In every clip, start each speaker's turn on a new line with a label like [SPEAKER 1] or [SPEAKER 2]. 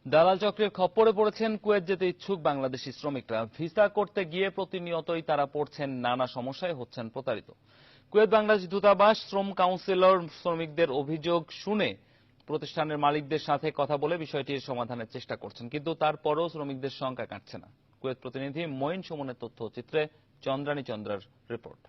[SPEAKER 1] দালাল চক্রের খপ্পরে পড়েছেন কুয়েত যেতে ইচ্ছুক বাংলাদেশি শ্রমিকরা। ভিসা করতে গিয়ে প্রতিনিয়তই তারা পড়ছেন নানা সমস্যায়, হচ্ছেন প্রতারিত। কুয়েত বাংলাদেশ দূতাবাস শ্রম কাউন্সিলর শ্রমিকদের অভিযোগ শুনে প্রতিষ্ঠানের মালিকদের সাথে কথা বলে বিষয়টির সমাধানের চেষ্টা করছেন, কিন্তু তারপরও শ্রমিকদের সংখ্যা কাটছে না। কুয়েত প্রতিনিধি মঈন সুমনের তথ্যচিত্রে চন্দ্রানী চন্দ্রার রিপোর্ট।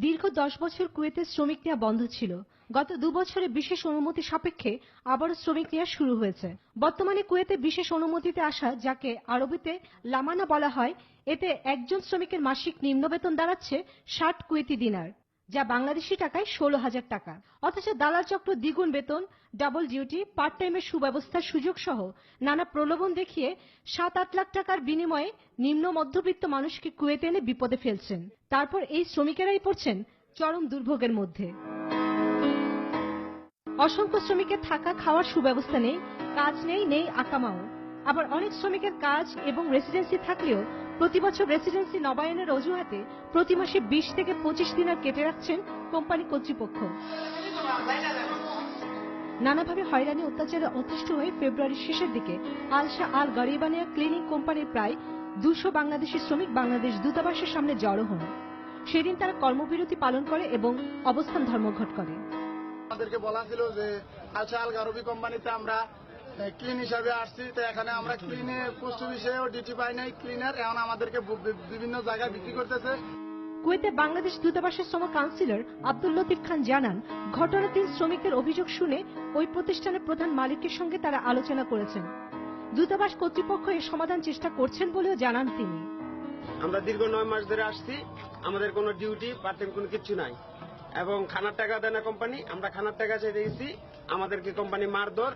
[SPEAKER 2] দীর্ঘ 10 বছর কুয়েতে শ্রমিক নেওয়া বন্ধ ছিল। গত 2 বছরে বিশেষ অনুমতি সাপেক্ষে আবারও শ্রমিক নেওয়া শুরু হয়েছে। বর্তমানে কুয়েতে বিশেষ অনুমতিতে আসা, যাকে আরবিতে লামানা বলা হয়, এতে একজন শ্রমিকের মাসিক নিম্ন বেতন দাঁড়াচ্ছে 60 কুয়েতি দিনার, যা বাংলাদেশি টাকায় 16,000 টাকা। অথচ দালাল চক্র দ্বিগুণ বেতন, ডাবল ডিউটি, পার্ট টাইমের সুব্যবস্থার সুযোগ সহ নানা প্রলোভন দেখিয়ে 7-8 লাখ টাকার বিনিময়ে নিম্ন মধ্যবিত্ত মানুষকে কুয়েতে এনে বিপদে ফেলছেন। তারপর এই শ্রমিকেরাই পড়ছেন চরম দুর্ভোগের মধ্যে। অসংখ্য শ্রমিকের থাকা খাওয়ার সুব্যবস্থা নেই, কাজ নেই আকামাও। আবার অনেক শ্রমিকের কাজ এবং রেসিডেন্সি থাকলেও প্রতি বছর রেসিডেন্সি নবায়নের অজুহাতে প্রতি মাসে 20 থেকে 25 দিনার কেটে রাখছেন কোম্পানি কর্তৃপক্ষ। নানাভাবে হয়রানি অত্যাচারে অতিষ্ঠ হয়ে ফেব্রুয়ারির শেষের দিকে আলশা আল গরিবানিয়া ক্লিনিং কোম্পানির প্রায় 200 বাংলাদেশি শ্রমিক বাংলাদেশ দূতাবাসের সামনে জড়ো হন। সেদিন তারা কর্মবিরতি পালন করে এবং অবস্থান ধর্মঘট করে।
[SPEAKER 3] আমাদেরকে বলা ছিল যে আলশা আল গরিবি কোম্পানিতে আমরা ক্লিন হিসাবে আসছি, তো এখানে আমরা ক্লিনে পোস্ট বিষয়েও ডিউটি পাই নাই, ক্লিনার এখন আমাদেরকে বিভিন্ন জায়গায় বিক্রি করতেছে।
[SPEAKER 2] কুয়েতে বাংলাদেশ দূতাবাসের শ্রম কাউন্সিলর আব্দুল লতিফ খান জানান, ঘটনার দিন শ্রমিকদের অভিযোগ শুনে ওই প্রতিষ্ঠানের প্রধান মালিকের সঙ্গে তারা আলোচনা করেছেন। দূতাবাস কর্তৃপক্ষ এর সমাধান চেষ্টা করছেন বলেও জানান তিনি।
[SPEAKER 4] আমরা দীর্ঘ 9 মাস ধরে আসছি, আমাদের কোনো ডিউটি পার্ট টাইম কোনো কিছু নাই এবং খানার টাকা দেয় না কোম্পানি। আমরা খানার টাকা চাইতে গেছি, আমাদেরকে কোম্পানি মারধর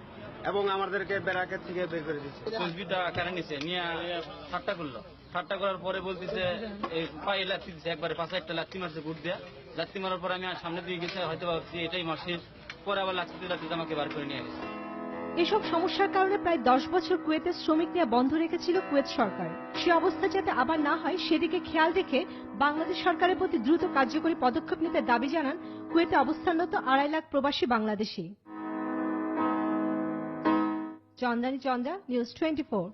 [SPEAKER 4] এবং আমাদেরকে বেড়াকের থেকে বের করে দিচ্ছে।
[SPEAKER 5] তসবিটা কারণ নিছে নিয়ে ঠাট্টা করলো। ঠাট্টা করার পরে বলতেছে পায়ে লাথি দিচ্ছে, একবারে 5-6টা লাথি মারছে গুড় দিয়ে। লাথি মারার পরে আমি সামনে দিয়ে গেছে, হয়তো ভাবছি এটাই মাসের পরে আবার লাথিতে আমাকে বার করে নিয়ে গেছে।
[SPEAKER 2] এসব সমস্যার কারণে প্রায় 10 বছর কুয়েতে শ্রমিক নেওয়া বন্ধ রেখেছিল কুয়েত সরকার। সে অবস্থা যাতে আবার না হয় সেদিকে খেয়াল রেখে বাংলাদেশ সরকারের প্রতি দ্রুত কার্যকরী পদক্ষেপ নিতে দাবি জানান কুয়েতে অবস্থানরত 2.5 লাখ প্রবাসী বাংলাদেশি। চন্দ্রানী চন্দ্রা, নিউজ 24।